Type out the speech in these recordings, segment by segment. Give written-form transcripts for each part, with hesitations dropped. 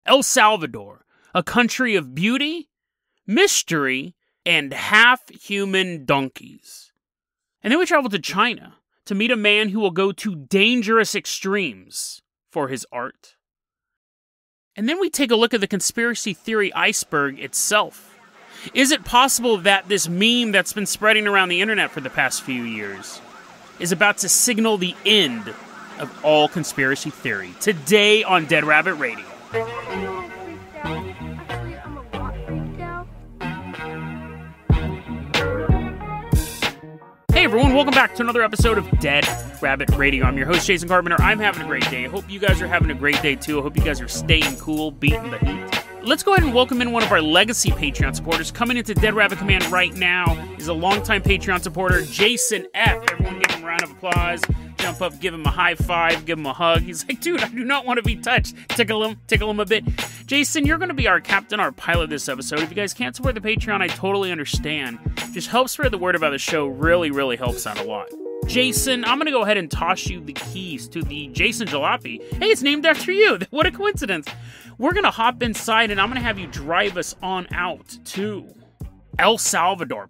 El Salvador, a country of beauty, mystery, and half-human donkeys. And then we travel to China to meet a man who will go to dangerous extremes for his art. And then we take a look at the conspiracy theory iceberg itself. Is it possible that this meme that's been spreading around the internet for the past few years is about to signal the end of all conspiracy theory? Today on Dead Rabbit Radio. Hey everyone, welcome back to another episode of Dead Rabbit Radio. I'm your host, Jason Carpenter. I'm having a great day. I hope you guys are having a great day too. I hope you guys are staying cool, beating the heat. Let's go ahead and welcome in one of our legacy Patreon supporters. Coming into Dead Rabbit Command right now is a longtime Patreon supporter, Jason F. Everyone give him a round of applause. Jump up, give him a high five, give him a hug. He's like, dude, I do not want to be touched. Tickle him a bit. Jason, you're going to be our captain, our pilot this episode. If you guys can't support the Patreon, I totally understand. Just help spread the word about the show. Really, really helps out a lot. Jason, I'm going to go ahead and toss you the keys to the Jason Jalopy. Hey, it's named after you. What a coincidence. We're going to hop inside, and I'm going to have you drive us on out to El Salvador.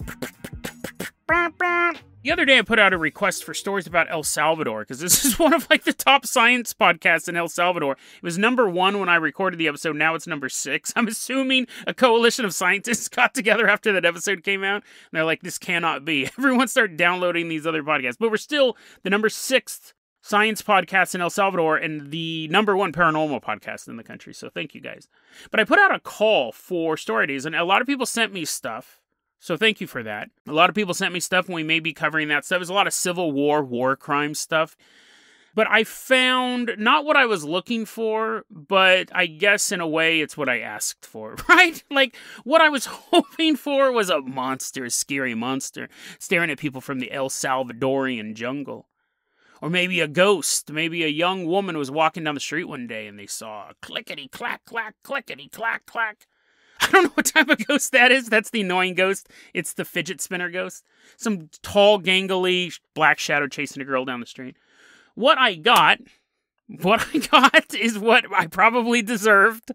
The other day, I put out a request for stories about El Salvador, because this is one of, the top science podcasts in El Salvador. It was number 1 when I recorded the episode. Now it's number 6. I'm assuming a coalition of scientists got together after that episode came out, and they're like, this cannot be. Everyone started downloading these other podcasts. But we're still the number 6th science podcast in El Salvador and the number 1 paranormal podcast in the country. So thank you guys. But I put out a call for story days, and a lot of people sent me stuff. So thank you for that. A lot of people sent me stuff, and we may be covering that stuff. There's a lot of Civil war crime stuff. But I found not what I was looking for, but I guess in a way it's what I asked for, right? What I was hoping for was a monster, a scary monster, staring at people from the El Salvadorian jungle. Or maybe a ghost. Maybe a young woman was walking down the street one day, and they saw a clickety-clack, clack, clickety-clack, clack. I don't know what type of ghost that is. That's the annoying ghost. It's the fidget spinner ghost. Some tall, gangly black shadow chasing a girl down the street. What I got is what I probably deserved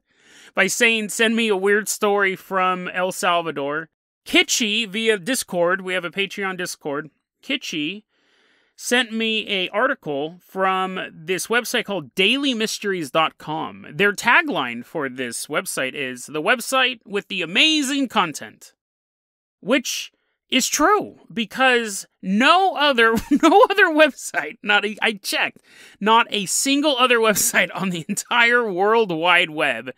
by saying, send me a weird story from El Salvador. Kitschy, via Discord, we have a Patreon Discord. Kitschy sent me an article from this website called dailymysteries.com. Their tagline for this website is, the website with the amazing content. Which is true, because no other website, I checked, not a single other website on the entire World Wide Web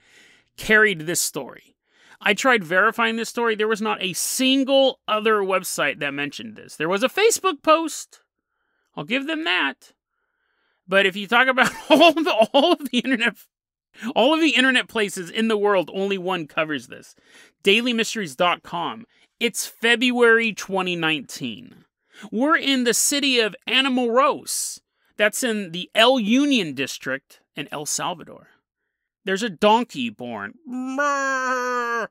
carried this story. I tried verifying this story. There was not a single other website that mentioned this. There was a Facebook post. I'll give them that. But if you talk about all of the internet places in the world, only one covers this. dailymysteries.com. It's February 2019. We're in the city of Anamoros. That's in the El Union district in El Salvador. There's a donkey born. Brr,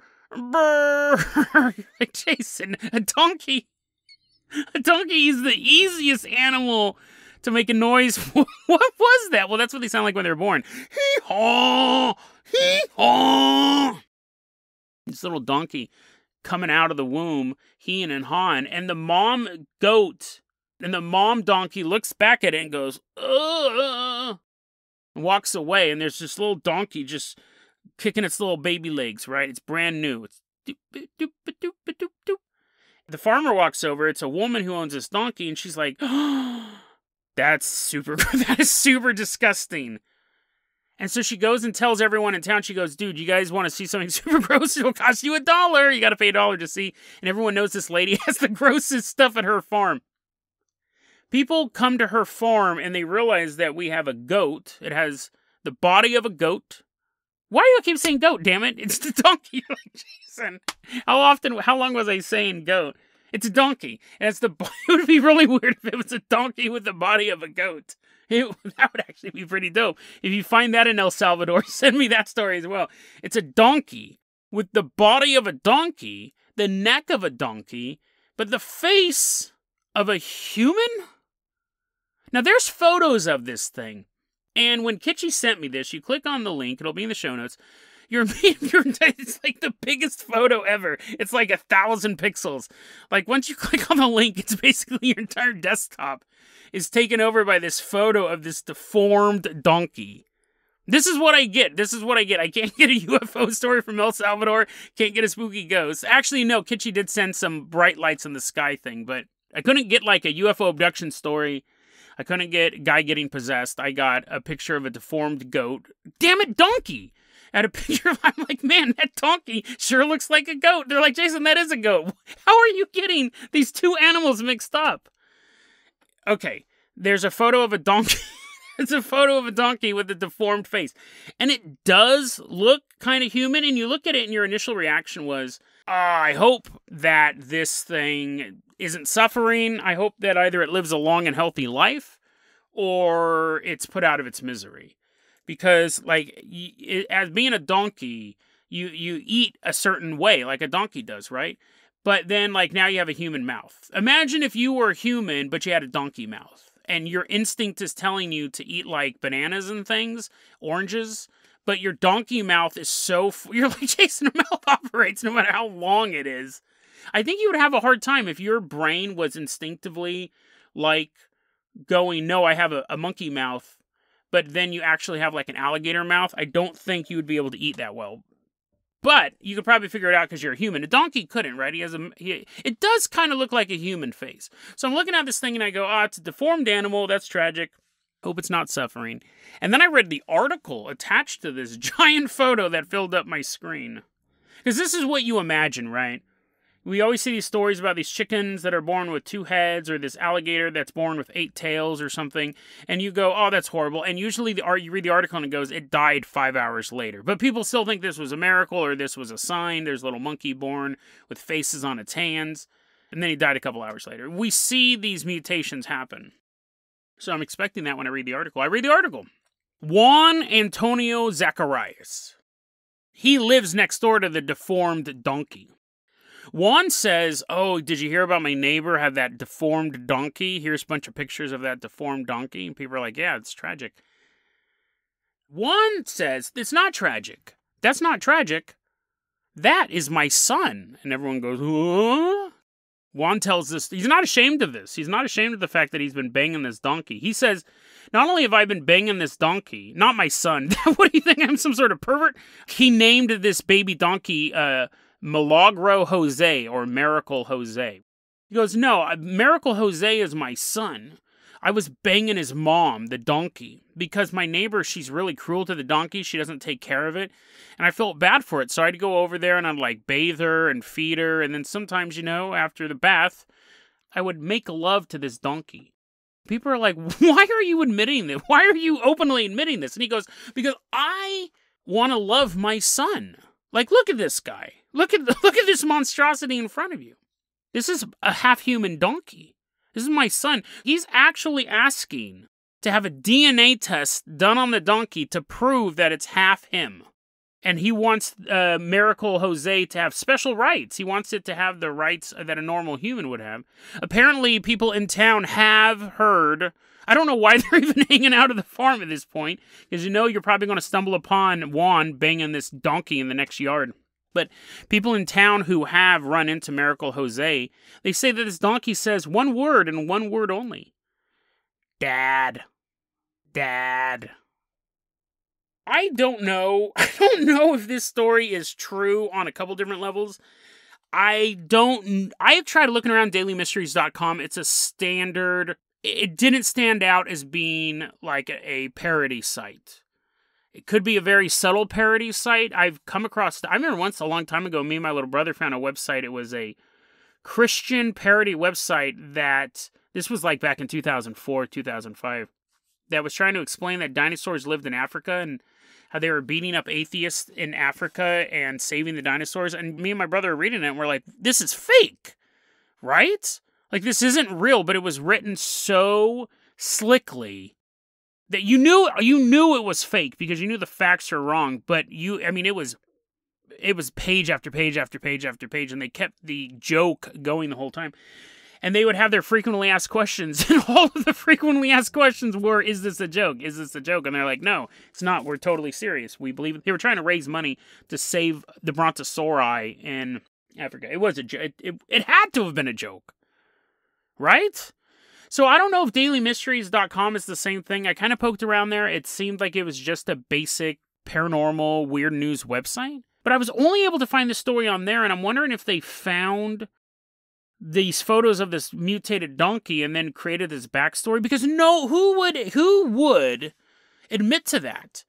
brr. Jason, a donkey. A donkey is the easiest animal to make a noise. What was that? Well, that's what they sound like when they're born. Hee-haw! Hee-haw! This little donkey coming out of the womb, heeing and hawing, and the mom goat and the mom donkey looks back at it and goes, ugh, and walks away, and there's this little donkey just kicking its little baby legs, right? It's brand new. It's doop, doop, doop, doop, doop, doop. The farmer walks over. It's a woman who owns this donkey, and she's like, oh, that is super disgusting. And so she goes and tells everyone in town, she goes, dude, you guys want to see something super gross? It'll cost you $1. You got to pay $1 to see. And everyone knows this lady has the grossest stuff at her farm. People come to her farm, and they realize that we have a goat. It has the body of a goat. Why do you keep saying goat, damn it? It's the donkey. Jason, how long was I saying goat? It's a donkey. And it's it would be really weird if it was a donkey with the body of a goat. That would actually be pretty dope. If you find that in El Salvador, send me that story as well. It's a donkey with the body of a donkey, the neck of a donkey, but the face of a human? Now, there's photos of this thing. And when Kitschy sent me this, you click on the link, it'll be in the show notes. It's like the biggest photo ever. It's like 1,000 pixels. Like once you click on the link, it's basically your entire desktop is taken over by this photo of this deformed donkey. This is what I get. I can't get a UFO story from El Salvador. Can't get a spooky ghost. Actually, no, Kitschy did send some bright lights in the sky thing, but I couldn't get like a UFO abduction story. I couldn't get a guy getting possessed. I got a picture of a deformed goat. Damn it, donkey! I had a picture of, I'm like, man, that donkey sure looks like a goat. They're like, Jason, that is a goat. How are you getting these two animals mixed up? Okay, there's a photo of a donkey. It's a photo of a donkey with a deformed face. And it does look kind of human, and you look at it and your initial reaction was, I hope that this thing isn't suffering. I hope that either it lives a long and healthy life, or it's put out of its misery. Because, like, as being a donkey, you eat a certain way, like a donkey does, right? But then, like, now you have a human mouth. Imagine if you were human, but you had a donkey mouth. And your instinct is telling you to eat, like, bananas and things, oranges. But your donkey mouth is so... You're like, Jason, a mouth operates no matter how long it is. I think you would have a hard time if your brain was instinctively, like, going, no, I have a monkey mouth. But then you actually have like an alligator mouth. I don't think you would be able to eat that well. But you could probably figure it out because you're a human. A donkey couldn't, right? It does kind of look like a human face. So I'm looking at this thing and I go, it's a deformed animal. That's tragic. Hope it's not suffering. And then I read the article attached to this giant photo that filled up my screen. Because this is what you imagine, right? We always see these stories about these chickens that are born with 2 heads, or this alligator that's born with 8 tails or something, and you go, oh, that's horrible. And usually you read the article and it goes, it died 5 hours later. But people still think this was a miracle, or this was a sign. There's a little monkey born with faces on its hands, and then he died a couple hours later. We see these mutations happen. So I'm expecting that when I read the article. I read the article. Juan Antonio Zacharias. He lives next door to the deformed donkey. Juan says, oh, did you hear about my neighbor had that deformed donkey? Here's a bunch of pictures of that deformed donkey. And people are like, yeah, it's tragic. Juan says, it's not tragic. That's not tragic. That is my son. And everyone goes, huh? Juan tells this, he's not ashamed of this. He's not ashamed of the fact that he's been banging this donkey. He says, not only have I been banging this donkey, not my son. What do you think? I'm some sort of pervert? He named this baby donkey, Milagro Jose, or Miracle Jose. He goes, no, Miracle Jose is my son. I was banging his mom, the donkey, because my neighbor, she's really cruel to the donkey. She doesn't take care of it. And I felt bad for it. So I'd go over there and I'd like bathe her and feed her. And then sometimes, after the bath, I would make love to this donkey. People are like, why are you admitting this? Why are you openly admitting this? And he goes, because I want to love my son. Like, look at this guy. Look at this monstrosity in front of you. This is a half-human donkey. This is my son. He's actually asking to have a DNA test done on the donkey to prove that it's half him. And he wants Miracle Jose to have special rights. He wants it to have the rights that a normal human would have. Apparently, people in town have heard. I don't know why they're even hanging out at the farm at this point. Because you're probably going to stumble upon Juan banging this donkey in the next yard. But people in town who have run into Miracle Jose, they say that this donkey says one word and one word only. Dad. Dad. I don't know. I don't know if this story is true on a couple different levels. I've tried looking around dailymysteries.com. It's a standard. It didn't stand out as being like a parody site. It could be a very subtle parody site. I've come across... I remember once, a long time ago, me and my little brother found a website. It was a Christian parody website that... This was like back in 2004, 2005. That was trying to explain that dinosaurs lived in Africa and how they were beating up atheists in Africa and saving the dinosaurs. And me and my brother were reading it and we're like, this is fake, right? Like, this isn't real, but it was written so slickly that you knew it was fake because you knew the facts were wrong, but it was page after page after page after page, and they kept the joke going the whole time. And they would have their frequently asked questions. And all of the frequently asked questions were, is this a joke? Is this a joke? And they're like, no, it's not. We're totally serious. We believe. They were trying to raise money to save the brontosauri in Africa. It was a joke. It had to have been a joke. Right? So I don't know if dailymysteries.com is the same thing. I kind of poked around there. It seemed like it was just a basic paranormal weird news website. But I was only able to find the story on there, and I'm wondering if they found these photos of this mutated donkey and then created this backstory, because who would admit to that?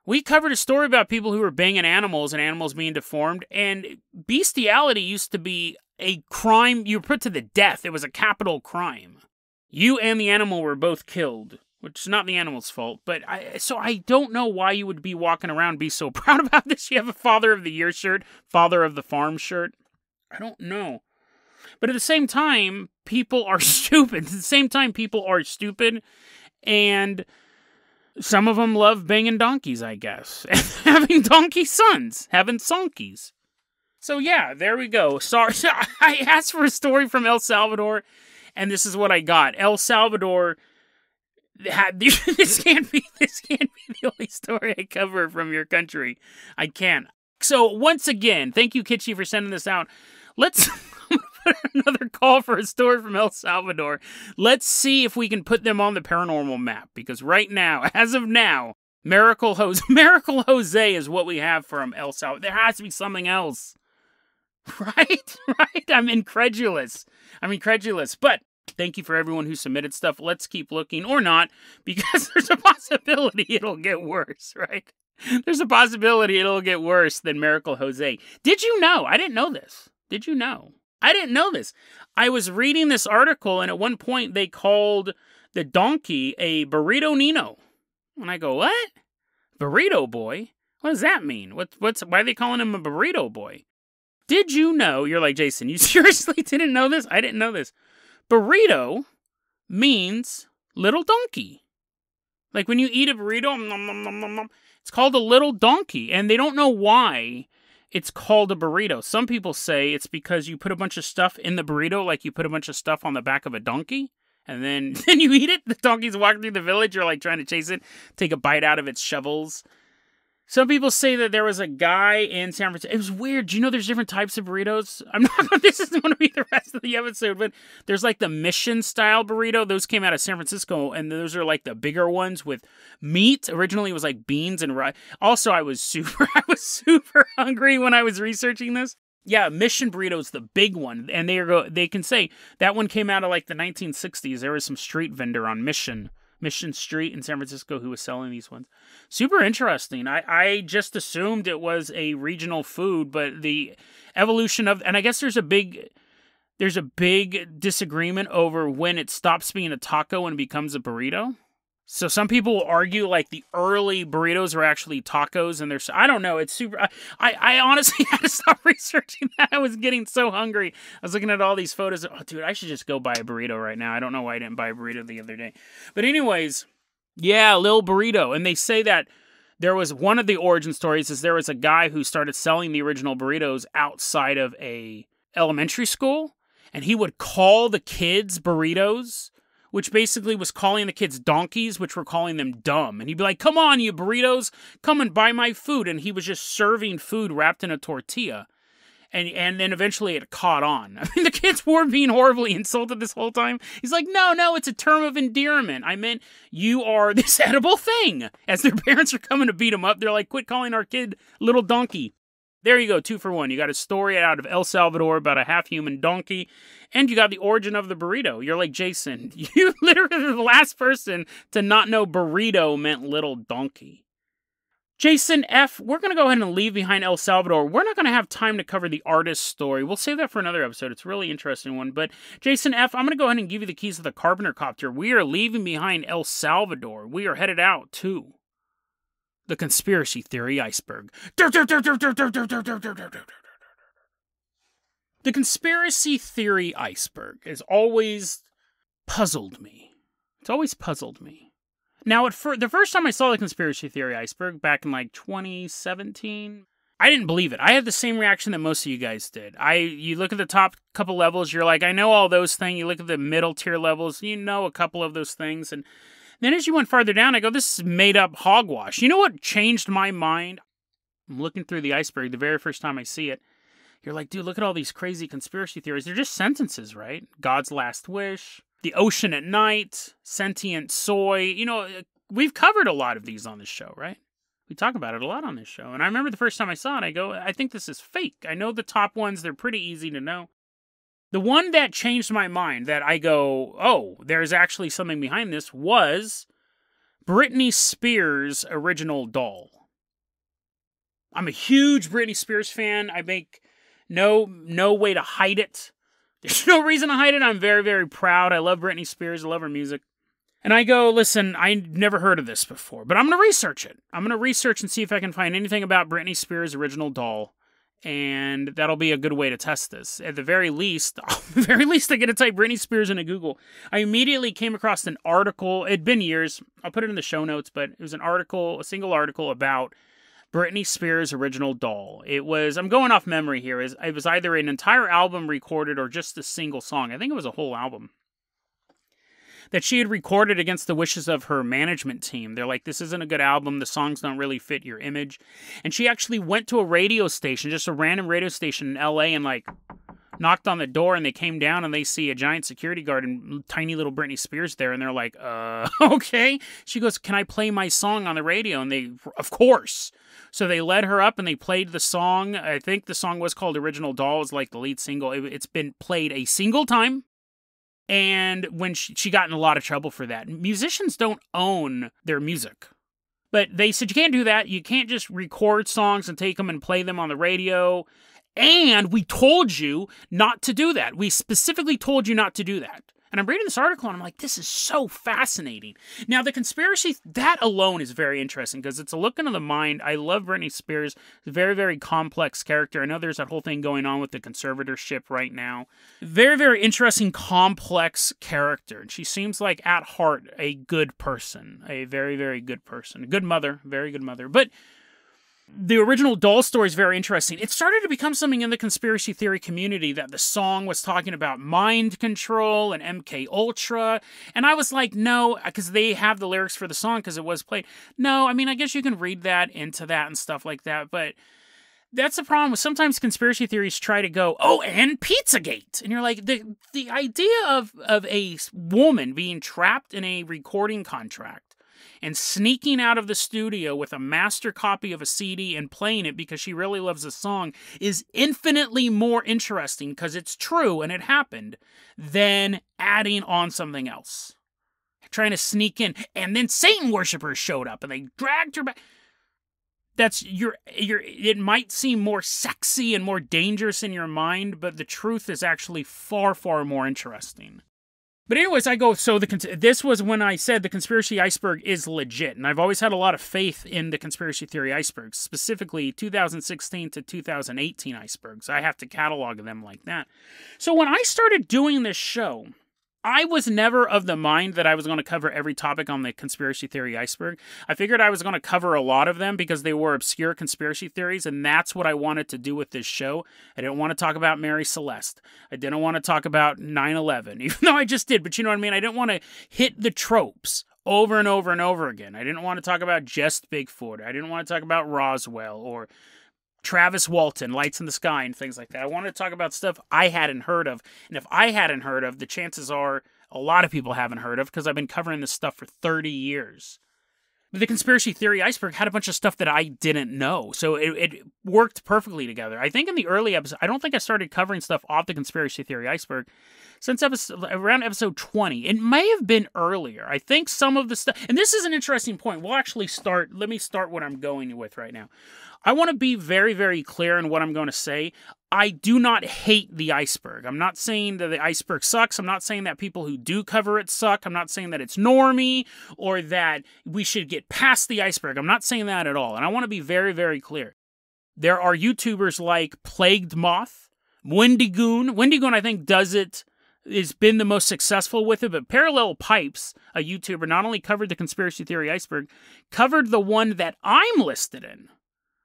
We covered a story about people who were banging animals and animals being deformed, and bestiality used to be a crime. You were put to the death. It was a capital crime. You and the animal were both killed, which is not the animal's fault. But so I don't know why you would be walking around and be so proud about this. You have a Father of the Year shirt, Father of the Farm shirt. I don't know. But at the same time, people are stupid. At the same time, people are stupid, and some of them love banging donkeys, I guess. And having donkey sons, having sonkies. So yeah, there we go. Sorry, I asked for a story from El Salvador, and this is what I got. El Salvador had this can't be the only story I cover from your country. I can't. So once again, thank you, Kitschy, for sending this out. Let's put another call for a story from El Salvador. Let's see if we can put them on the paranormal map, because right now, as of now, Miracle Jose is what we have from El Salvador. There has to be something else. Right? I'm incredulous. But thank you for everyone who submitted stuff. Let's keep looking, or not, because there's a possibility it'll get worse, right? There's a possibility it'll get worse than Miracle Jose. Did you know? I didn't know this. Did you know? I didn't know this. I was reading this article, and at one point they called the donkey a burrito Nino. And I go, what? Burrito boy? What does that mean? Why are they calling him a burrito boy? Did you know? You're like, Jason, you seriously didn't know this? I didn't know this. Burrito means little donkey. Like when you eat a burrito, it's called a little donkey. And they don't know why it's called a burrito. Some people say it's because you put a bunch of stuff in the burrito, like you put a bunch of stuff on the back of a donkey, and then you eat it. The donkey's walking through the village. You're like trying to chase it, take a bite out of its shovels. Some people say that there was a guy in San Francisco. It was weird. Do you know there's different types of burritos? This isn't going to be the rest of the episode, but there's like the Mission style burrito. Those came out of San Francisco, and those are like the bigger ones with meat. Originally, it was like beans and rice. Also, I was super hungry when I was researching this. Yeah, Mission burrito's the big one, and they can say that one came out of like the 1960s. There was some street vendor on Mission Street in San Francisco who was selling these ones. Super interesting. I just assumed it was a regional food, but the evolution of, and I guess there's a big disagreement over when it stops being a taco and becomes a burrito. So some people will argue like the early burritos are actually tacos, and I don't know, it's super, I honestly had to stop researching that. I was getting so hungry. I was looking at all these photos. Oh, dude, I should just go buy a burrito right now. I don't know why I didn't buy a burrito the other day. But anyways, yeah, Lil Burrito. And they say that there was one of the origin stories is there was a guy who started selling the original burritos outside of a elementary school, and he would call the kids burritos, which basically was calling the kids donkeys, which were calling them dumb. And he'd be like, come on, you burritos, come and buy my food. And he was just serving food wrapped in a tortilla. And then eventually it caught on. I mean, the kids were being horribly insulted this whole time. He's like, no, it's a term of endearment. I meant you are this edible thing. As their parents are coming to beat him up, they're like, quit calling our kid little donkey. There you go, 2 for 1. You got a story out of El Salvador about a half-human donkey, and you got the origin of the burrito. You're like, Jason, you literally are the last person to not know burrito meant little donkey. Jason F., we're going to go ahead and leave behind El Salvador. We're not going to have time to cover the artist's story. We'll save that for another episode. It's a really interesting one. But Jason F., I'm going to go ahead and give you the keys to the Carpenter copter. We are leaving behind El Salvador. We are headed out to the Conspiracy Theory Iceberg. The Conspiracy Theory Iceberg has always puzzled me. It's always puzzled me. Now, the first time I saw the Conspiracy Theory Iceberg, back in like 2017, I didn't believe it. I had the same reaction that most of you guys did. You look at the top couple levels, you're like, I know all those things. You look at the middle tier levels, you know a couple of those things. And then as you went farther down, I go, this is made up hogwash. You know what changed my mind? I'm looking through the iceberg the very first time I see it. You're like, dude, look at all these crazy conspiracy theories. They're just sentences, right? God's last wish, the ocean at night, sentient soy. You know, we've covered a lot of these on this show, right? We talk about it a lot on this show. And I remember the first time I saw it, I go, I think this is fake. I know the top ones, they're pretty easy to know. The one that changed my mind, that I go, oh, there's actually something behind this, was Britney Spears' original doll. I'm a huge Britney Spears fan. I make no way to hide it. There's no reason to hide it. I'm very, very proud. I love Britney Spears. I love her music. And I go, listen, I never heard of this before, but I'm going to research it. I'm going to research and see if I can find anything about Britney Spears' original doll, and that'll be a good way to test this. At the very least, I get to type Britney Spears into Google. I immediately came across an article. It'd been years. I'll put it in the show notes, but it was an article, a single article about Britney Spears' original doll. It was, I'm going off memory here, it was either an entire album recorded or just a single song. I think it was a whole album that she had recorded against the wishes of her management team. They're like, this isn't a good album, the songs don't really fit your image. And she actually went to a radio station, just a random radio station in LA, and like knocked on the door, and they came down and they see a giant security guard and tiny little Britney Spears there, and they're like, okay. She goes, can I play my song on the radio? And they, of course. So they led her up and they played the song. I think the song was called Original Doll. It was like the lead single. It's been played a single time. And when she got in a lot of trouble for that. Musicians don't own their music. But they said, you can't do that. You can't just record songs and take them and play them on the radio. And we told you not to do that. We specifically told you not to do that. And I'm reading this article and I'm like, this is so fascinating. Now, the conspiracy, that alone is very interesting because it's a look into the mind. I love Britney Spears. It's a very, very complex character. I know there's that whole thing going on with the conservatorship right now. Very, very interesting, complex character. And she seems like, at heart, a good person. A very, very good person. A good mother. Very good mother. But the original doll story is very interesting. It started to become something in the conspiracy theory community that the song was talking about mind control and MK Ultra. And I was like, no, because they have the lyrics for the song because it was played. No, I mean, I guess you can read that into that and stuff like that. But that's the problem with sometimes conspiracy theories try to go, oh, and Pizzagate. And you're like, the idea of a woman being trapped in a recording contract and sneaking out of the studio with a master copy of a CD and playing it because she really loves the song is infinitely more interesting because it's true and it happened than adding on something else. Trying to sneak in, and then Satan worshipers showed up and they dragged her back. It might seem more sexy and more dangerous in your mind, but the truth is actually far, far more interesting. But anyways, I go, so this was when I said the Conspiracy Iceberg is legit, and I've always had a lot of faith in the Conspiracy Theory Icebergs, specifically 2016 to 2018 icebergs. I have to catalog them like that. So when I started doing this show, I was never of the mind that I was going to cover every topic on the Conspiracy Theory Iceberg. I figured I was going to cover a lot of them because they were obscure conspiracy theories, and that's what I wanted to do with this show. I didn't want to talk about Mary Celeste. I didn't want to talk about 9/11, even though I just did, but you know what I mean? I didn't want to hit the tropes over and over and over again. I didn't want to talk about just Bigfoot. I didn't want to talk about Roswell or Travis Walton, Lights in the Sky, and things like that. I wanted to talk about stuff I hadn't heard of. And if I hadn't heard of, the chances are a lot of people haven't heard of because I've been covering this stuff for 30 years. But the Conspiracy Theory Iceberg had a bunch of stuff that I didn't know. So it worked perfectly together. I think in the early episode, I don't think I started covering stuff off the Conspiracy Theory Iceberg since around episode 20. It may have been earlier. I think some of the stuff, and this is an interesting point. We'll actually let me start what I'm going with right now. I want to be very, very clear in what I'm going to say. I do not hate the iceberg. I'm not saying that the iceberg sucks. I'm not saying that people who do cover it suck. I'm not saying that it's normie or that we should get past the iceberg. I'm not saying that at all. And I want to be very, very clear. There are YouTubers like Plagued Moth, Wendigoon. Wendigoon, I think, has been the most successful with it, but Parallel Pipes, a YouTuber, not only covered the Conspiracy Theory Iceberg, covered the one that I'm listed in.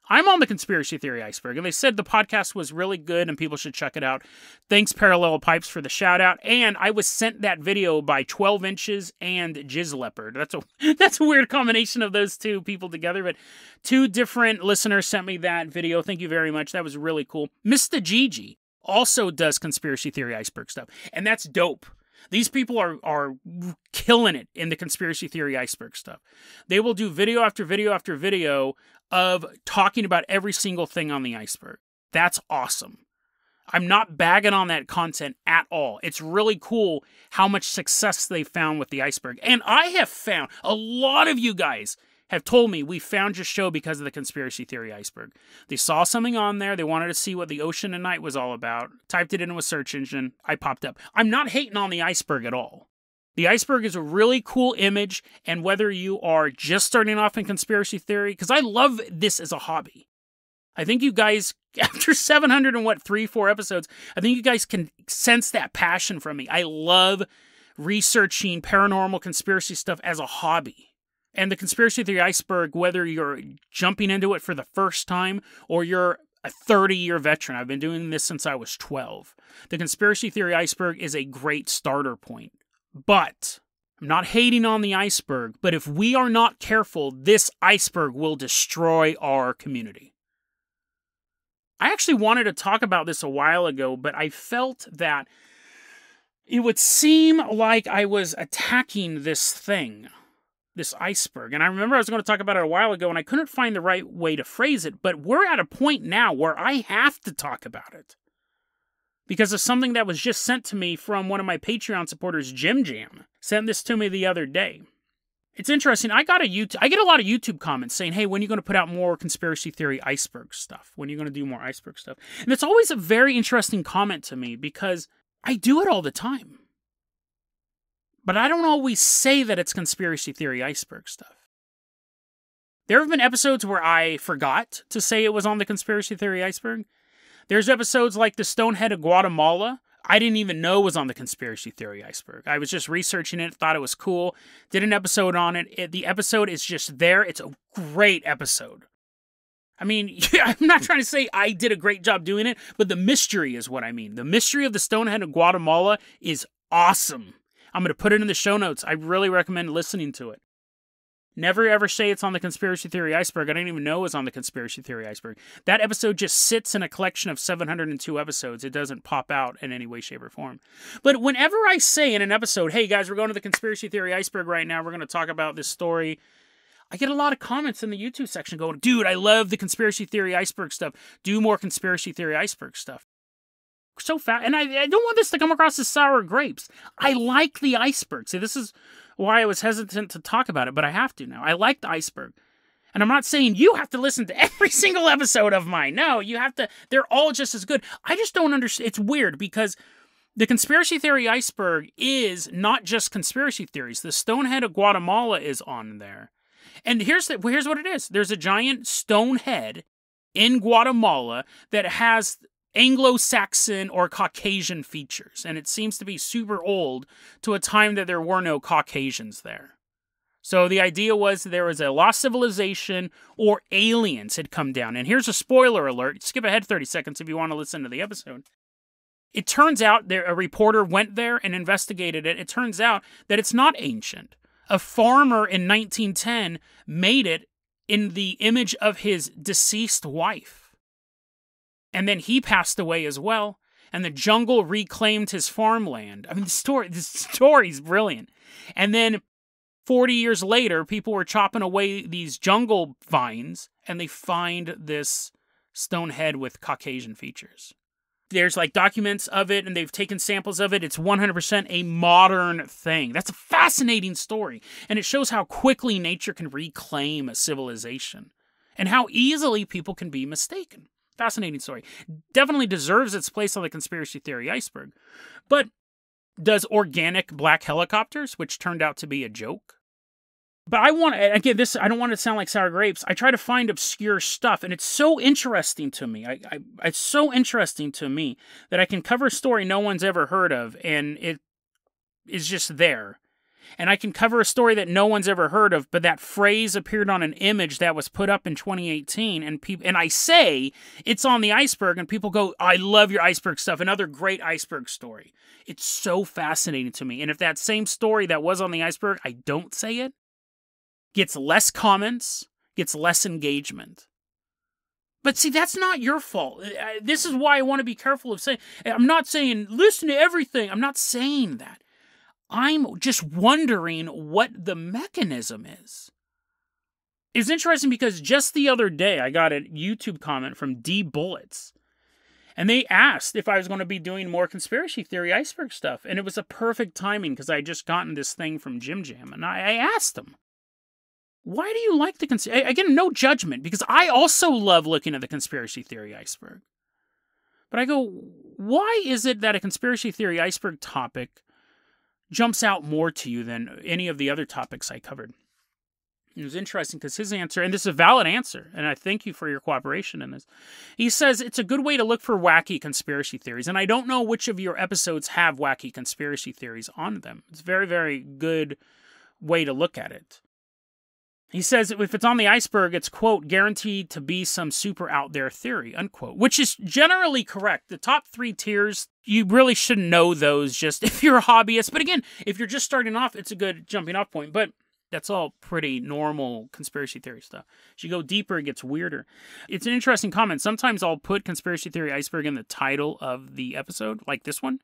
I'm on the Conspiracy Theory Iceberg, and they said the podcast was really good and people should check it out. Thanks, Parallel Pipes, for the shout-out. And I was sent that video by 12 Inches and Jizz Leopard. That's a weird combination of those two people together, but 2 different listeners sent me that video. Thank you very much. That was really cool. Mr. Gigi also does Conspiracy Theory Iceberg stuff, and that's dope. These people are killing it in the Conspiracy Theory Iceberg stuff. They will do video after video after video of talking about every single thing on the iceberg. That's awesome. I'm not bagging on that content at all. It's really cool how much success they found with the iceberg. And I have found, a lot of you guys have told me we found your show because of the Conspiracy Theory Iceberg. They saw something on there. They wanted to see what the ocean and night was all about. Typed it into a search engine. I popped up. I'm not hating on the iceberg at all. The iceberg is a really cool image, and whether you are just starting off in conspiracy theory, because I love this as a hobby. I think you guys, after 4 episodes, I think you guys can sense that passion from me. I love researching paranormal conspiracy stuff as a hobby. And the Conspiracy Theory Iceberg, whether you're jumping into it for the first time or you're a 30-year veteran, I've been doing this since I was 12. The Conspiracy Theory Iceberg is a great starter point. But I'm not hating on the iceberg, but if we are not careful, this iceberg will destroy our community. I actually wanted to talk about this a while ago, but I felt that it would seem like I was attacking this thing, this iceberg. And I remember I was going to talk about it a while ago, and I couldn't find the right way to phrase it, but we're at a point now where I have to talk about it. Because of something that was just sent to me from one of my Patreon supporters, Jim Jam. Sent this to me the other day. It's interesting. I get a lot of YouTube comments saying, hey, when are you going to put out more Conspiracy Theory Iceberg stuff? When are you going to do more iceberg stuff? And it's always a very interesting comment to me because I do it all the time. But I don't always say that it's Conspiracy Theory Iceberg stuff. There have been episodes where I forgot to say it was on the Conspiracy Theory Iceberg. There's episodes like the Stonehead of Guatemala. I didn't even know was on the Conspiracy Theory Iceberg. I was just researching it, thought it was cool, did an episode on it. The episode is just there. It's a great episode. I mean, I'm not trying to say I did a great job doing it, but the mystery is what I mean. The mystery of the Stonehead of Guatemala is awesome. I'm going to put it in the show notes. I really recommend listening to it. Never ever say it's on the Conspiracy Theory Iceberg. I didn't even know it was on the Conspiracy Theory Iceberg. That episode just sits in a collection of 702 episodes. It doesn't pop out in any way, shape, or form. But whenever I say in an episode, hey guys, we're going to the Conspiracy Theory Iceberg right now, we're going to talk about this story, I get a lot of comments in the YouTube section going, dude, I love the Conspiracy Theory Iceberg stuff. Do more Conspiracy Theory Iceberg stuff. So fast. And I don't want this to come across as sour grapes. I like the iceberg. See, this is why I was hesitant to talk about it, but I have to now. I like the iceberg. And I'm not saying you have to listen to every single episode of mine. No, you have to. They're all just as good. I just don't understand. It's weird because the Conspiracy Theory Iceberg is not just conspiracy theories. The Stonehead of Guatemala is on there. And here's what it is. There's a giant stone head in Guatemala that has Anglo-Saxon or Caucasian features, and it seems to be super old to a time that there were no Caucasians there. So the idea was there was a lost civilization or aliens had come down. And here's a spoiler alert. Skip ahead 30 seconds if you want to listen to the episode. It turns out a reporter went there and investigated it. It turns out that it's not ancient. A farmer in 1910 made it in the image of his deceased wife. And then he passed away as well, and the jungle reclaimed his farmland. I mean, the story's brilliant. And then 40 years later, people were chopping away these jungle vines, and they find this stone head with Caucasian features. There's like documents of it, and they've taken samples of it. It's 100% a modern thing. That's a fascinating story, and it shows how quickly nature can reclaim a civilization, and how easily people can be mistaken. Fascinating story. Definitely deserves its place on the Conspiracy Theory Iceberg. But does organic black helicopters, which turned out to be a joke? But I don't want to sound like sour grapes. I try to find obscure stuff, and it's so interesting to me. It's so interesting to me that I can cover a story no one's ever heard of, and it is just there. And I can cover a story that no one's ever heard of, but that phrase appeared on an image that was put up in 2018, and I say it's on the iceberg, and people go, I love your iceberg stuff, another great iceberg story. It's so fascinating to me. And if that same story that was on the iceberg, I don't say it, gets less comments, gets less engagement. But see, that's not your fault. This is why I want to be careful of saying, I'm not saying listen to everything. I'm not saying that. I'm just wondering what the mechanism is. It's interesting because just the other day, I got a YouTube comment from D Bullets. And they asked if I was going to be doing more Conspiracy Theory Iceberg stuff. And it was a perfect timing because I had just gotten this thing from Jim Jam. And I asked him, why do you like the again, no judgment, because I also love looking at the Conspiracy Theory Iceberg. But I go, why is it that a Conspiracy Theory Iceberg topic jumps out more to you than any of the other topics I covered? It was interesting because his answer, and this is a valid answer, and I thank you for your cooperation in this. He says it's a good way to look for wacky conspiracy theories, and I don't know which of your episodes have wacky conspiracy theories on them. It's a very, very good way to look at it. He says if it's on the iceberg, it's, quote, guaranteed to be some super out there theory, unquote, which is generally correct. The top 3 tiers, you really shouldn't know those just if you're a hobbyist. But again, if you're just starting off, it's a good jumping off point. But that's all pretty normal conspiracy theory stuff. As you go deeper, it gets weirder. It's an interesting comment. Sometimes I'll put Conspiracy Theory Iceberg in the title of the episode, like this one.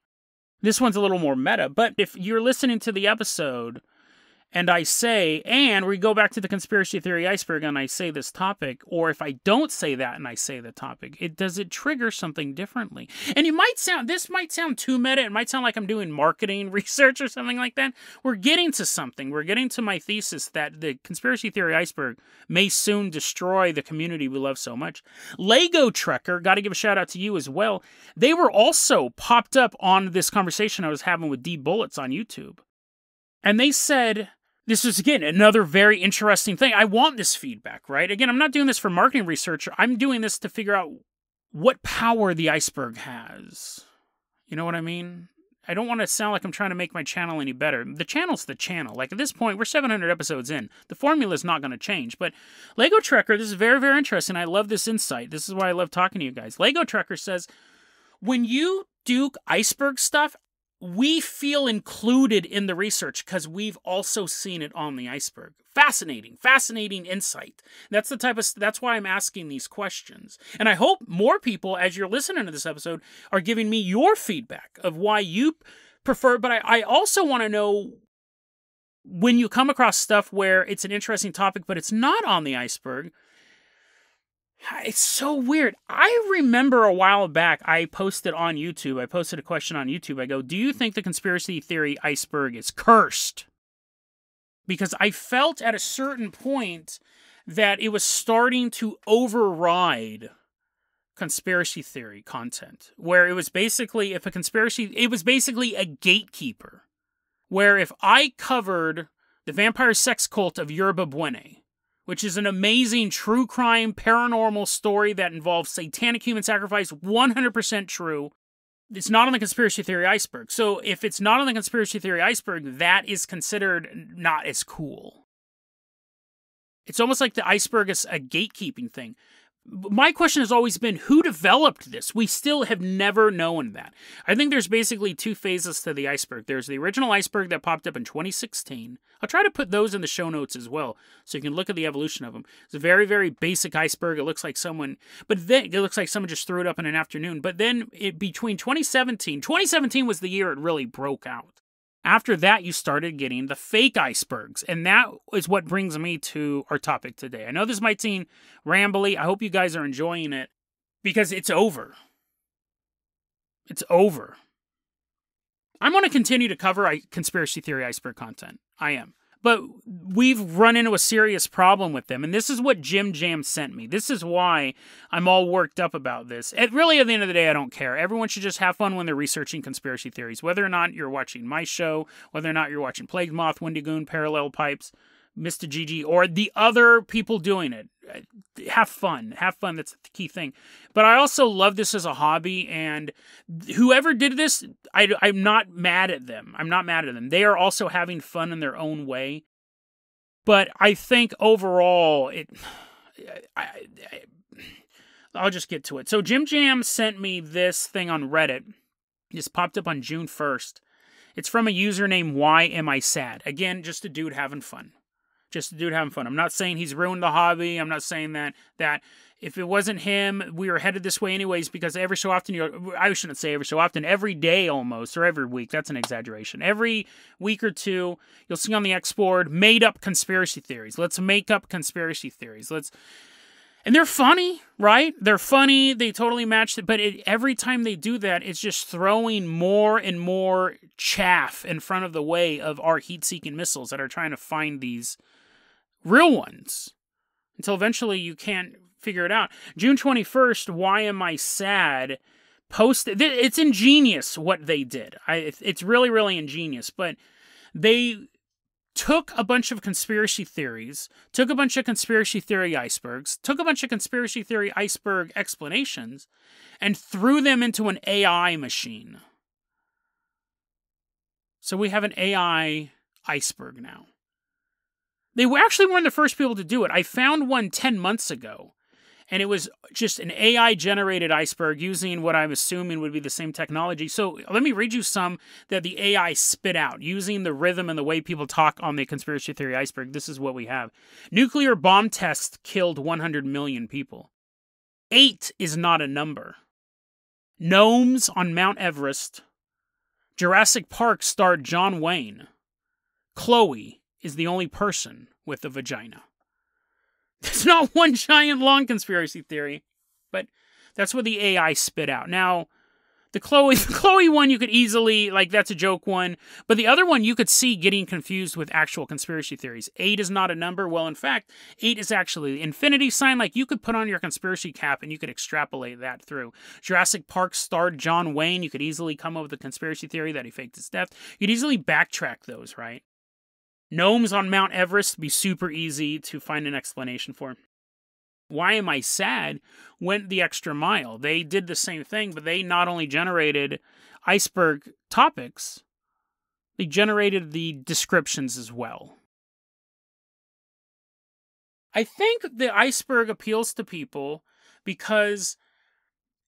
This one's a little more meta. But if you're listening to the episode and I say, and we go back to the Conspiracy Theory Iceberg and I say this topic, or if I don't say that and I say the topic, does it trigger something differently? And this might sound too meta. It might sound like I'm doing marketing research or something like that. We're getting to something. We're getting to my thesis that the Conspiracy Theory Iceberg may soon destroy the community we love so much. Lego Trekker, got to give a shout out to you as well. They were also popped up on this conversation I was having with D Bullets on YouTube. And they said, this is, again, another very interesting thing. I want this feedback, right? Again, I'm not doing this for marketing research. I'm doing this to figure out what power the iceberg has. You know what I mean? I don't want to sound like I'm trying to make my channel any better. The channel's the channel. Like, at this point, we're 700 episodes in. The formula's not going to change. But Lego Trekker, this is very, very interesting. I love this insight. This is why I love talking to you guys. Lego Trekker says, when you do iceberg stuff, we feel included in the research because we've also seen it on the iceberg. Fascinating insight. That's why I'm asking these questions. And I hope more people, as you're listening to this episode, are giving me your feedback of why you prefer. But I also want to know, when you come across stuff where it's an interesting topic, but it's not on the iceberg, it's so weird. I remember a while back, I posted on YouTube, I posted a question on YouTube. I go, do you think the Conspiracy Theory Iceberg is cursed? Because I felt at a certain point that it was starting to override conspiracy theory content. Where it was basically, it was basically a gatekeeper. Where if I covered the vampire sex cult of Eerbud, which is an amazing true crime paranormal story that involves satanic human sacrifice, 100% true. It's not on the Conspiracy Theory Iceberg. So if it's not on the Conspiracy Theory Iceberg, that is considered not as cool. It's almost like the iceberg is a gatekeeping thing. My question has always been, who developed this? We still have never known that. I think there's basically 2 phases to the iceberg. There's the original iceberg that popped up in 2016. I'll try to put those in the show notes as well, so you can look at the evolution of them. It's a very, very basic iceberg. It looks like someone just threw it up in an afternoon. But then between 2017 was the year it really broke out. After that, you started getting the fake icebergs, and that is what brings me to our topic today. I know this might seem rambly. I hope you guys are enjoying it, because it's over. It's over. I'm going to continue to cover Conspiracy Theory Iceberg content. I am. But we've run into a serious problem with them, and this is what Jim Jam sent me. This is why I'm all worked up about this. Really, at the end of the day, I don't care. Everyone should just have fun when they're researching conspiracy theories, whether or not you're watching my show, whether or not you're watching Plague Moth, Wendigoon, Parallel Pipes, Mr. GG, or the other people doing it. Have fun. Have fun. That's the key thing. But I also love this as a hobby, and whoever did this, I'm not mad at them. I'm not mad at them. They are also having fun in their own way. But I think overall, I'll just get to it. So Jim Jam sent me this thing on Reddit. This popped up on June 1st. It's from a user named Why Am I Sad? Again, just a dude having fun. Just a dude having fun. I'm not saying he's ruined the hobby. I'm not saying that if it wasn't him, we were headed this way anyways, because every so often, I shouldn't say every so often, every day almost, or every week, that's an exaggeration. Every week or two, you'll see on the X board, made up conspiracy theories. Let's make up conspiracy theories. And they're funny, right? They're funny. They totally match it. But every time they do that, it's just throwing more and more chaff in front of the way of our heat-seeking missiles that are trying to find these real ones, until eventually you can't figure it out. June 21st, Why Am I Sad? Posted. It's ingenious what they did. It's really, really ingenious. But they took a bunch of conspiracy theories, took a bunch of conspiracy theory icebergs, took a bunch of conspiracy theory iceberg explanations, and threw them into an AI machine. So we have an AI iceberg now. They actually weren't the first people to do it. I found one 10 months ago, and it was just an AI-generated iceberg using what I'm assuming would be the same technology. So let me read you some that the AI spit out, using the rhythm and the way people talk on the conspiracy theory iceberg. This is what we have. Nuclear bomb tests killed 100 million people. 8 is not a number. Gnomes on Mount Everest. Jurassic Park starred John Wayne. Chloe is the only person with a vagina. It's not one giant long conspiracy theory, but that's what the AI spit out. Now, the Chloe one you could easily, that's a joke one, but the other one you could see getting confused with actual conspiracy theories. 8 is not a number. Well, in fact, 8 is actually the infinity sign. You could put on your conspiracy cap and you could extrapolate that through. Jurassic Park starred John Wayne. You could easily come up with a conspiracy theory that he faked his death. You'd easily backtrack those, right? Gnomes on Mount Everest be super easy to find an explanation for. Why Am I Sad went the extra mile. They did the same thing, but they not only generated iceberg topics, they generated the descriptions as well. I think the iceberg appeals to people because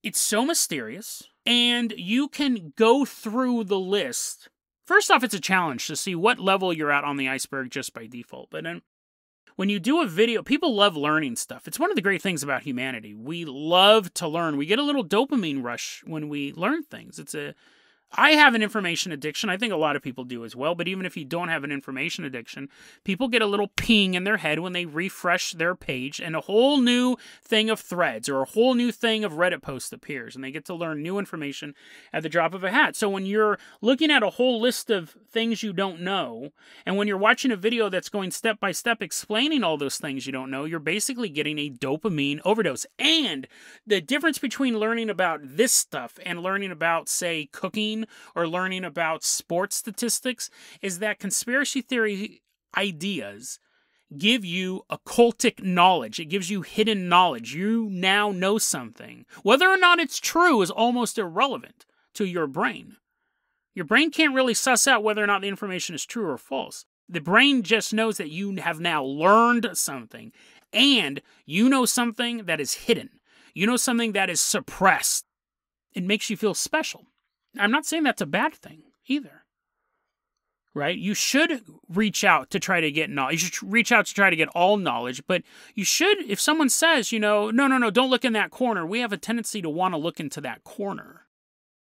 it's so mysterious, and you can go through the list. First off, it's a challenge to see what level you're at on the iceberg just by default. But then when you do a video, people love learning stuff. It's one of the great things about humanity. We love to learn. We get a little dopamine rush when we learn things. I have an information addiction. I think a lot of people do as well. But even if you don't have an information addiction, people get a little ping in their head when they refresh their page and a whole new thing of threads or a whole new thing of Reddit posts appears, and they get to learn new information at the drop of a hat. So when you're looking at a whole list of things you don't know, and when you're watching a video that's going step by step explaining all those things you don't know, you're basically getting a dopamine overdose. And the difference between learning about this stuff and learning about, say, cooking or learning about sports statistics is that conspiracy theory ideas give you occultic knowledge. It gives you hidden knowledge. You now know something. Whether or not it's true is almost irrelevant to your brain. Your brain can't really suss out whether or not the information is true or false. The brain just knows that you have now learned something, and you know something that is hidden. You know something that is suppressed. It makes you feel special. I'm not saying that's a bad thing either, right? You should reach out to try to get knowledge. You should reach out to try to get all knowledge, but you should, if someone says, no, don't look in that corner, we have a tendency to want to look into that corner.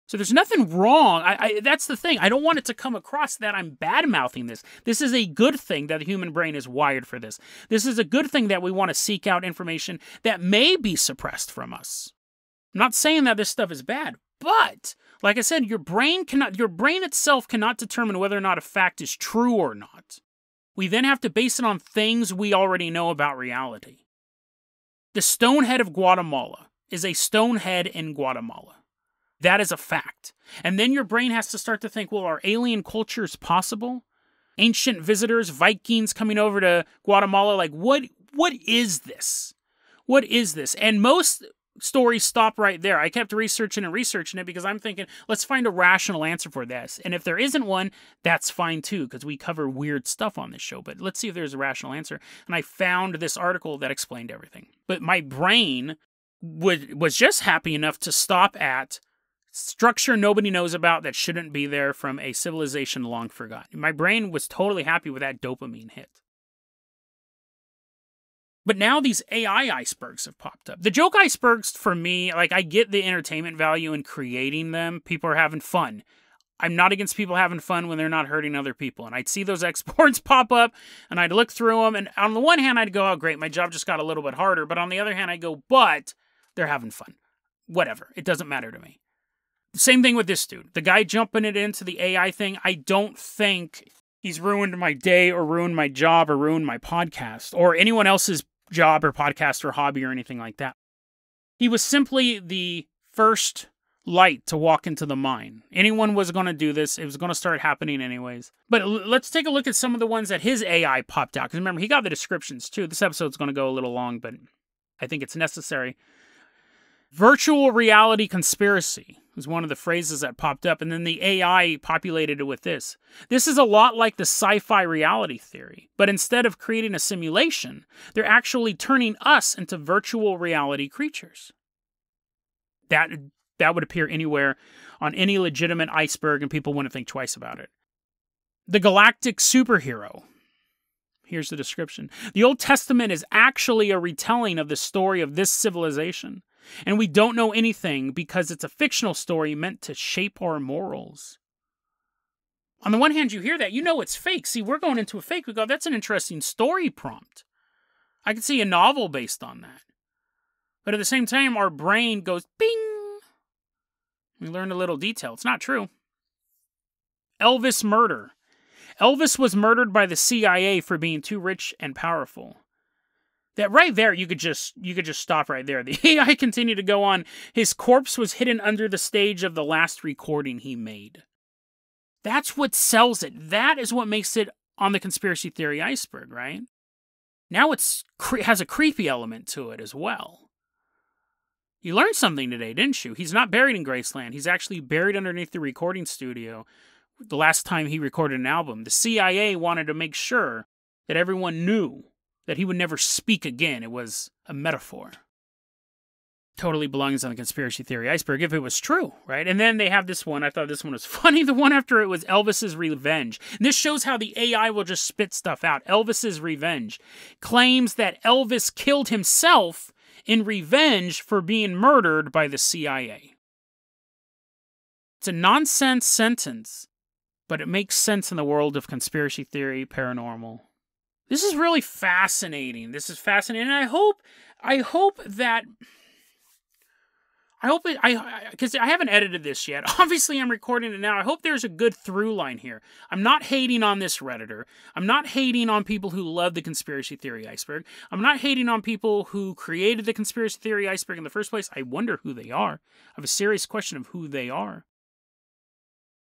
So there's nothing wrong. That's the thing. I don't want it to come across that I'm bad-mouthing this. This is a good thing that the human brain is wired for this. This is a good thing that we want to seek out information that may be suppressed from us. I'm not saying that this stuff is bad, but like I said, your brain itself cannot determine whether or not a fact is true or not. We then have to base it on things we already know about reality. The stone head of Guatemala is a stone head in Guatemala. That is a fact. And then your brain has to start to think, well, are alien cultures possible? ancient visitors, Vikings coming over to Guatemala. Like, what is this? What is this? And most stories stop right there. I kept researching it because I'm thinking, let's find a rational answer for this. And if there isn't one, that's fine too, because we cover weird stuff on this show. But let's see if there's a rational answer. And I found this article that explained everything. But my brain was just happy enough to stop at structure nobody knows about that shouldn't be there from a civilization long forgotten. My brain was totally happy with that dopamine hit. But now these AI icebergs have popped up. The joke icebergs, for me, like, I get the entertainment value in creating them. People are having fun. I'm not against people having fun when they're not hurting other people. And I'd see those exports pop up, and I'd look through them, and on the one hand, I'd go, oh, great, my job just got a little bit harder. But on the other hand, I'd go, but they're having fun. Whatever. It doesn't matter to me. Same thing with this dude. The guy jumping it into the AI thing, I don't think he's ruined my day or ruined my job or ruined my podcast or anyone else's job or podcast or hobby or anything like that. He was simply the first light to walk into the mine. Anyone was going to do this. It was going to start happening anyways. But let's take a look at some of the ones that his AI popped out. Because remember, he got the descriptions too. This episode's going to go a little long, but I think it's necessary. Virtual reality conspiracy was one of the phrases that popped up, and then the AI populated it with this. This is a lot like the sci-fi reality theory, but instead of creating a simulation, they're actually turning us into virtual reality creatures. That would appear anywhere on any legitimate iceberg, and people wouldn't think twice about it. The galactic superhero. Here's the description. The Old Testament is actually a retelling of the story of this civilization. And we don't know anything because it's a fictional story meant to shape our morals. On the one hand, you hear that, you know it's fake. See, we're going into a fake. We go, that's an interesting story prompt. I could see a novel based on that. But at the same time, our brain goes, bing. We learn a little detail. It's not true. Elvis murder. Elvis was murdered by the CIA for being too rich and powerful. That right there, you could just stop right there. The AI continued to go on. His corpse was hidden under the stage of the last recording he made. That's what sells it. That is what makes it on the Conspiracy Theory Iceberg, right? Now it has a creepy element to it as well. You learned something today, didn't you? He's not buried in Graceland. He's actually buried underneath the recording studio. The last time he recorded an album, the CIA wanted to make sure that everyone knew that he would never speak again. It was a metaphor. Totally belongs on the Conspiracy Theory Iceberg if it was true, right? And then they have this one. I thought this one was funny. The one after it was Elvis's Revenge. And this shows how the AI will just spit stuff out. Elvis's Revenge claims that Elvis killed himself in revenge for being murdered by the CIA. It's a nonsense sentence, but it makes sense in the world of conspiracy theory, paranormal. This is really fascinating. This is fascinating. And I hope because I haven't edited this yet. Obviously, I'm recording it now. I hope there's a good through line here. I'm not hating on this Redditor. I'm not hating on people who love the Conspiracy Theory Iceberg. I'm not hating on people who created the Conspiracy Theory Iceberg in the first place. I wonder who they are. I have a serious question of who they are.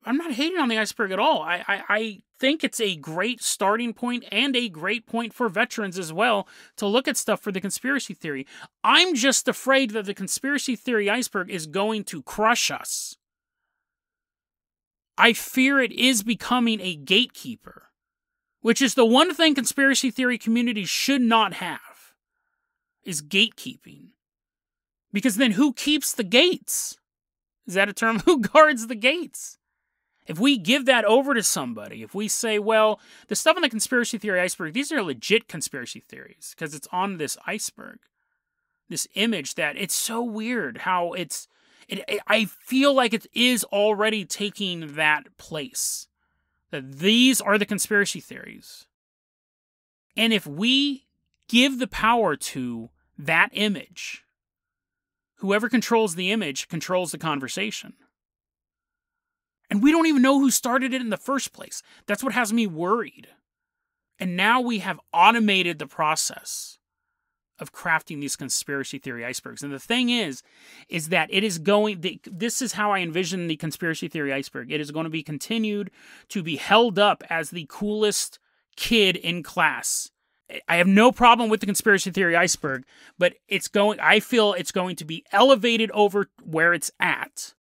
I'm not hating on the iceberg at all. I think it's a great starting point and a great point for veterans as well to look at stuff for the conspiracy theory. I'm just afraid that the conspiracy theory iceberg is going to crush us. I fear it is becoming a gatekeeper, which is the one thing conspiracy theory communities should not have, is gatekeeping. Because then who keeps the gates? Is that a term? Who guards the gates? If we give that over to somebody, if we say, well, the stuff on the conspiracy theory iceberg, these are legit conspiracy theories because it's on this iceberg, this image that it's so weird how I feel like it is already taking that place, that these are the conspiracy theories. And if we give the power to that image, whoever controls the image controls the conversation. And we don't even know who started it in the first place. That's what has me worried. And now we have automated the process of crafting these conspiracy theory icebergs. And the thing is that it is going, this is how I envision the conspiracy theory iceberg. It is going to be continued to be held up as the coolest kid in class. I have no problem with the conspiracy theory iceberg, but I feel it's going to be elevated over where it's at.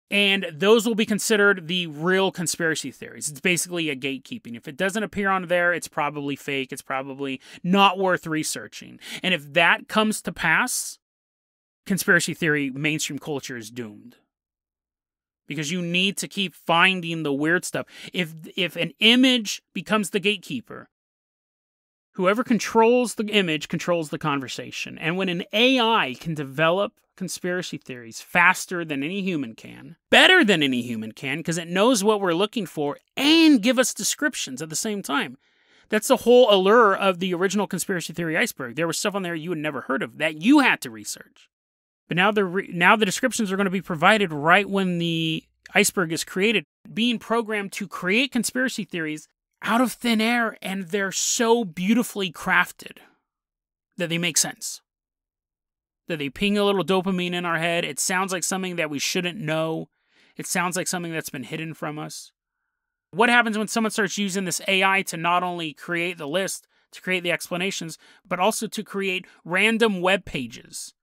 And those will be considered the real conspiracy theories. It's basically a gatekeeping. If it doesn't appear on there, it's probably fake. It's probably not worth researching. And if that comes to pass, conspiracy theory mainstream culture is doomed. Because you need to keep finding the weird stuff. If an image becomes the gatekeeper, whoever controls the image controls the conversation. And when an AI can develop conspiracy theories faster than any human can, better than any human can, because it knows what we're looking for, and give us descriptions at the same time. That's the whole allure of the original conspiracy theory iceberg. There was stuff on there you had never heard of that you had to research. But now the descriptions are going to be provided right when the iceberg is created, being programmed to create conspiracy theories out of thin air, and they're so beautifully crafted that they make sense. That they ping a little dopamine in our head. It sounds like something that we shouldn't know. It sounds like something that's been hidden from us. What happens when someone starts using this AI to not only create the list, to create the explanations, but also to create random web pages,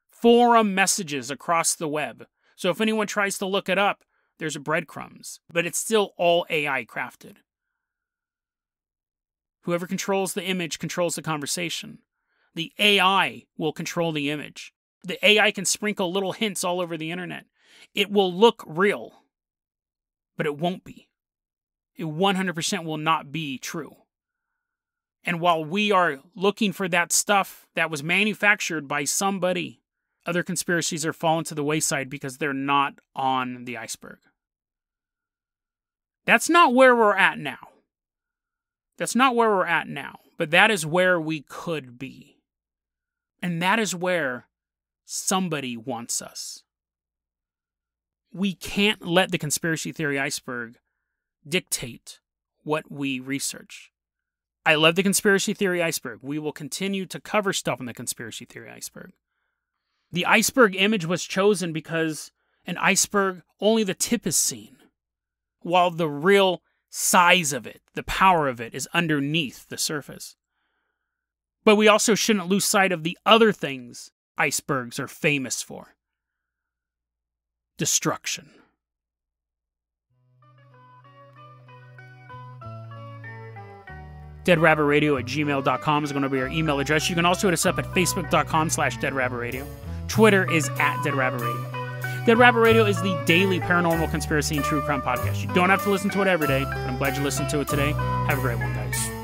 forum messages across the web? So if anyone tries to look it up, there's breadcrumbs, but it's still all AI crafted. Whoever controls the image controls the conversation. The AI will control the image. The AI can sprinkle little hints all over the internet. It will look real, but it won't be. It 100% will not be true. And while we are looking for that stuff that was manufactured by somebody, other conspiracies are falling to the wayside because they're not on the iceberg. That's not where we're at now. That's not where we're at now, but that is where we could be. And that is where somebody wants us. We can't let the conspiracy theory iceberg dictate what we research. I love the conspiracy theory iceberg. We will continue to cover stuff on the conspiracy theory iceberg. The iceberg image was chosen because an iceberg, only the tip is seen, while the real size of it, the power of it, is underneath the surface. But we also shouldn't lose sight of the other things icebergs are famous for. Destruction. deadrabbitradio@gmail.com is going to be our email address. You can also hit us up at facebook.com/deadrabbitradio. Twitter is @deadrabbitradio. Dead Rabbit Radio is the daily paranormal conspiracy and true crime podcast. You don't have to listen to it every day, but I'm glad you listened to it today. Have a great one, guys.